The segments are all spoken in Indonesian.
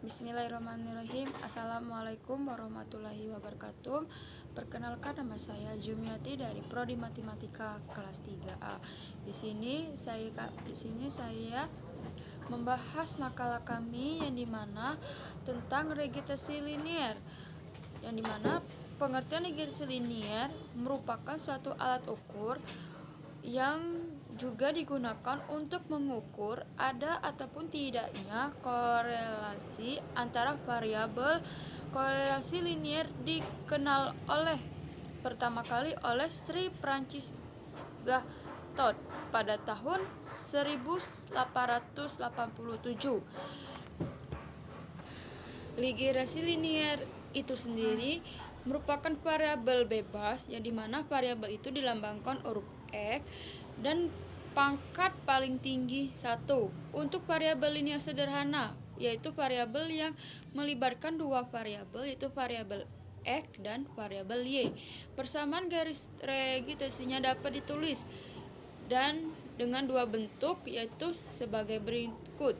Bismillahirrahmanirrahim. Assalamualaikum warahmatullahi wabarakatuh. Perkenalkan, nama saya Jumiati dari Prodi Matematika kelas 3A. Di sini saya membahas makalah kami yang dimana tentang regressi linier, yang dimana pengertian regressi linier merupakan suatu alat ukur yang juga digunakan untuk mengukur ada ataupun tidaknya korelasi antara variabel. Korelasi linier dikenal pertama kali oleh Sri Francis Gatot pada tahun 1887. Regressi linier itu sendiri merupakan variabel bebas, yang dimana variabel itu dilambangkan huruf X dan pangkat paling tinggi 1. Untuk variabel linier sederhana, yaitu variabel yang melibatkan dua variabel, yaitu variabel X dan variabel Y. Persamaan garis regresinya dapat ditulis dan dengan dua bentuk, yaitu sebagai berikut.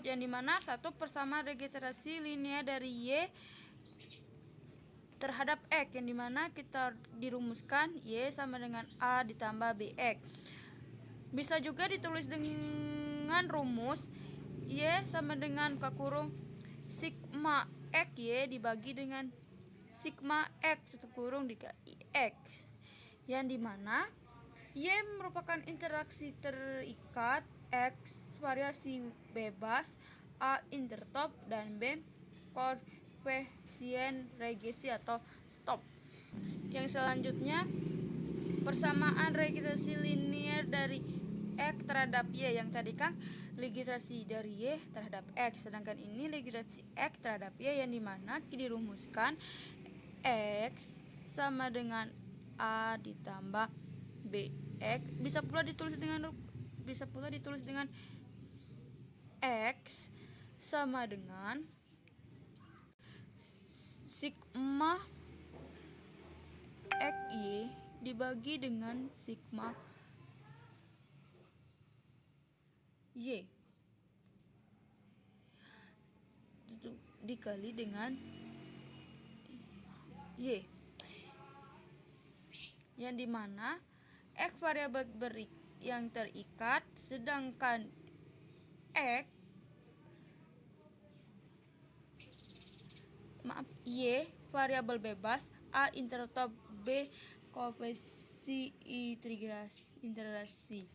Yang dimana satu, persamaan regresi linier dari Y terhadap X, yang dimana kita dirumuskan Y sama dengan A ditambah BX. Bisa juga ditulis dengan rumus Y sama dengan sigma X Y dibagi dengan sigma X dikali X, yang dimana Y merupakan interaksi terikat, X variasi bebas, A intertop, dan B koefisien regresi atau stop. Yang selanjutnya, persamaan regresi linier dari X terhadap Y. Yang tadi kan regresi dari Y terhadap X, sedangkan ini regresi X terhadap Y, yang dimana dirumuskan X sama dengan A ditambah BX. Bisa pula ditulis dengan X sama dengan sigma XY dibagi dengan sigma Y dikali dengan Y, yang dimana X variabel yang terikat, sedangkan Y variabel bebas, A intertop, B koefisien integrasi.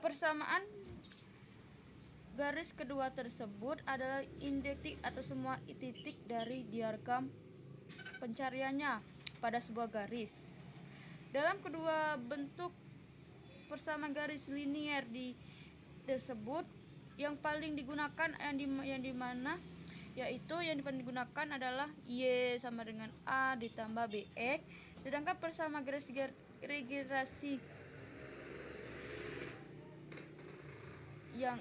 Persamaan garis kedua tersebut adalah identik atau semua titik dari diagram pencariannya pada sebuah garis. Dalam kedua bentuk persamaan garis linier tersebut, yang paling digunakan yang paling digunakan adalah Y sama dengan A ditambah BX, sedangkan persamaan garis regresi yang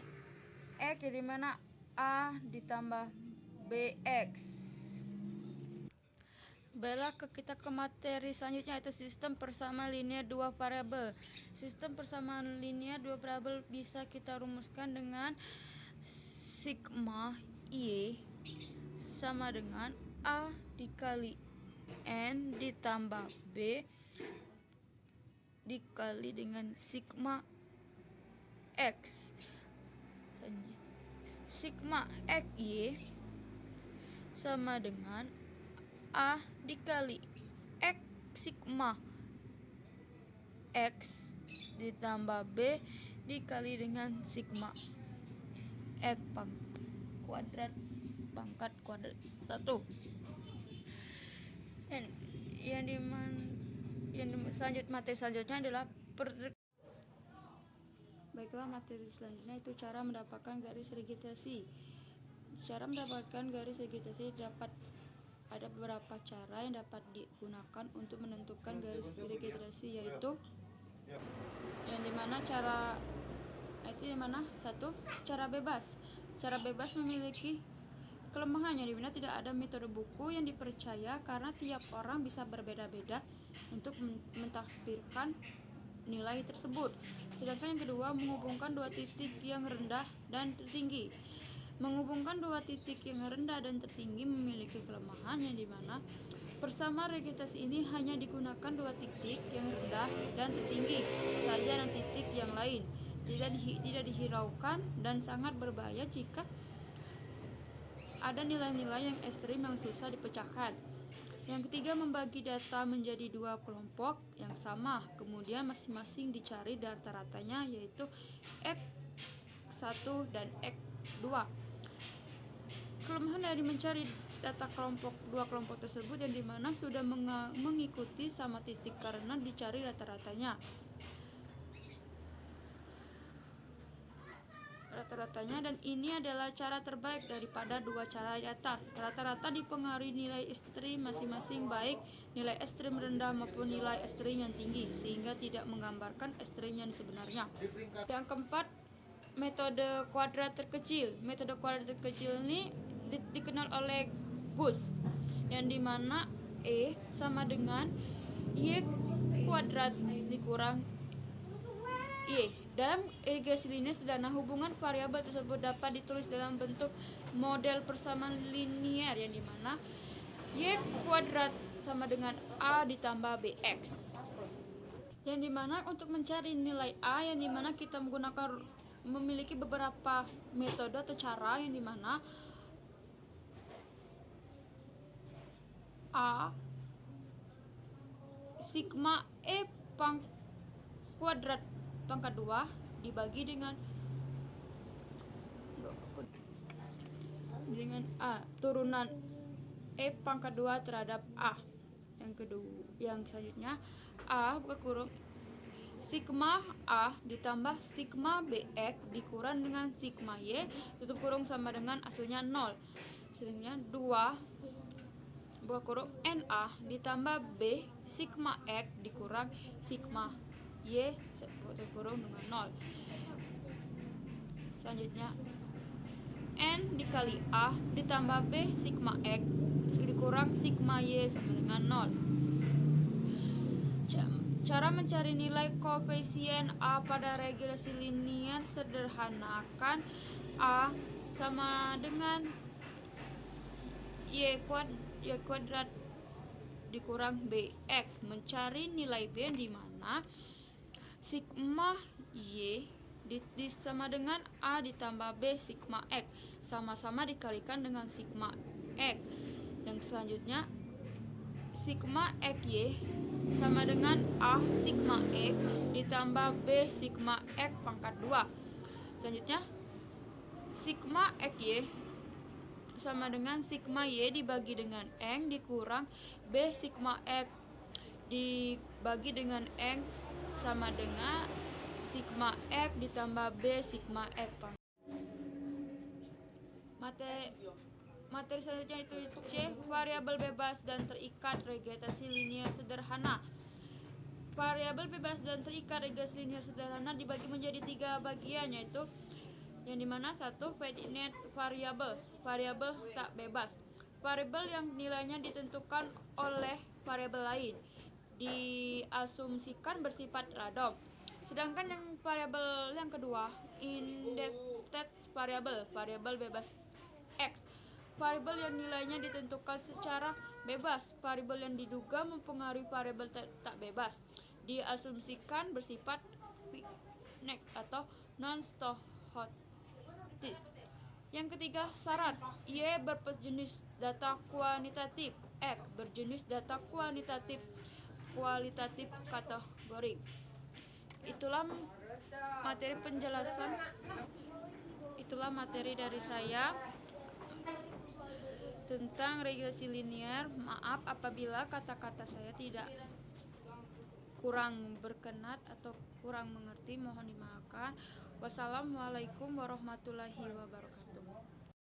X, yang dimana A ditambah BX. Baiklah, kita ke materi selanjutnya, yaitu sistem persamaan linier dua variabel. Sistem persamaan linier dua variabel bisa kita rumuskan dengan sigma Y sama dengan A dikali N ditambah B dikali dengan sigma X. Sigma XY sama dengan A dikali X sigma X ditambah B dikali dengan sigma X pangkat kuadrat 1. Materi selanjutnya adalah Baiklah, materi selanjutnya itu cara mendapatkan garis regresi. Cara mendapatkan garis regresi ada beberapa cara yang dapat digunakan untuk menentukan garis regresi, yaitu yang dimana satu, cara bebas. Cara bebas memiliki kelemahannya, di mana tidak ada metode buku yang dipercaya karena tiap orang bisa berbeda-beda untuk mentafsirkan nilai tersebut. Sedangkan yang kedua, menghubungkan dua titik yang rendah dan tertinggi. Menghubungkan dua titik yang rendah dan tertinggi memiliki kelemahan yang dimana persamaan regressi ini hanya digunakan dua titik yang rendah dan tertinggi saja dan titik yang lain tidak dihiraukan dan sangat berbahaya jika ada nilai-nilai yang ekstrim yang susah dipecahkan. Yang ketiga, membagi data menjadi dua kelompok yang sama, kemudian masing-masing dicari rata-ratanya, yaitu X1 dan X2. Kelemahan dari mencari data dua kelompok tersebut yang dimana sudah mengikuti sama titik karena dicari rata-ratanya, dan ini adalah cara terbaik daripada dua cara di atas. Rata-rata dipengaruhi nilai ekstrim masing-masing, baik nilai ekstrim rendah maupun nilai ekstrim yang tinggi, sehingga tidak menggambarkan ekstrim yang sebenarnya. Yang keempat, metode kuadrat terkecil. Metode kuadrat terkecil ini dikenal oleh Gus, yang dimana E sama dengan Y kuadrat dikurang Y. Dalam regresi linier sederhana, hubungan variabel tersebut dapat ditulis dalam bentuk model persamaan linier yang dimana Y kuadrat sama dengan A ditambah BX. Yang dimana untuk mencari nilai A, yang dimana kita memiliki beberapa metode atau cara, yang dimana A sigma E kuadrat pangkat 2 dibagi dengan A turunan E pangkat 2 terhadap A. Yang selanjutnya, A berkurung sigma A ditambah sigma BX dikurang dengan sigma Y tutup kurung sama dengan aslinya 0. Selanjutnya 2 buka kurung NA ditambah B sigma X dikurang sigma Y tutup kurung dengan 0. Selanjutnya N dikali A ditambah B sigma X dikurang sigma Y sama dengan 0. Cara mencari nilai koefisien A pada regresi linier sederhanakan A sama dengan Y kuadrat dikurang BX. Mencari nilai B di mana sigma Y sama dengan A ditambah B sigma X sama-sama dikalikan dengan sigma X. Yang selanjutnya, sigma XY sama dengan A sigma X ditambah B sigma X pangkat 2. Selanjutnya, sigma XY sama dengan sigma Y dibagi dengan N dikurang B sigma X dibagi dengan X sama dengan sigma X ditambah B sigma X. Materi selanjutnya itu C, variabel bebas dan terikat regresi linier sederhana. Variabel bebas dan terikat regresi linier sederhana dibagi menjadi 3 bagian, yaitu yang dimana 1, finite variabel tak bebas, variabel yang nilainya ditentukan oleh variabel lain, diasumsikan bersifat random. Sedangkan yang variabel yang kedua, indefinite variabel bebas X, variabel yang nilainya ditentukan secara bebas, variabel yang diduga mempengaruhi variabel tak bebas, diasumsikan bersifat finite atau non-stochastic. Yang ketiga, syarat Y berjenis data kuantitatif, X berjenis data kualitatif kategori. Itulah materi dari saya tentang regresi linier. Maaf apabila kata-kata saya tidak kurang berkenan atau kurang mengerti, mohon dimaafkan. Wassalamualaikum warahmatullahi wabarakatuh.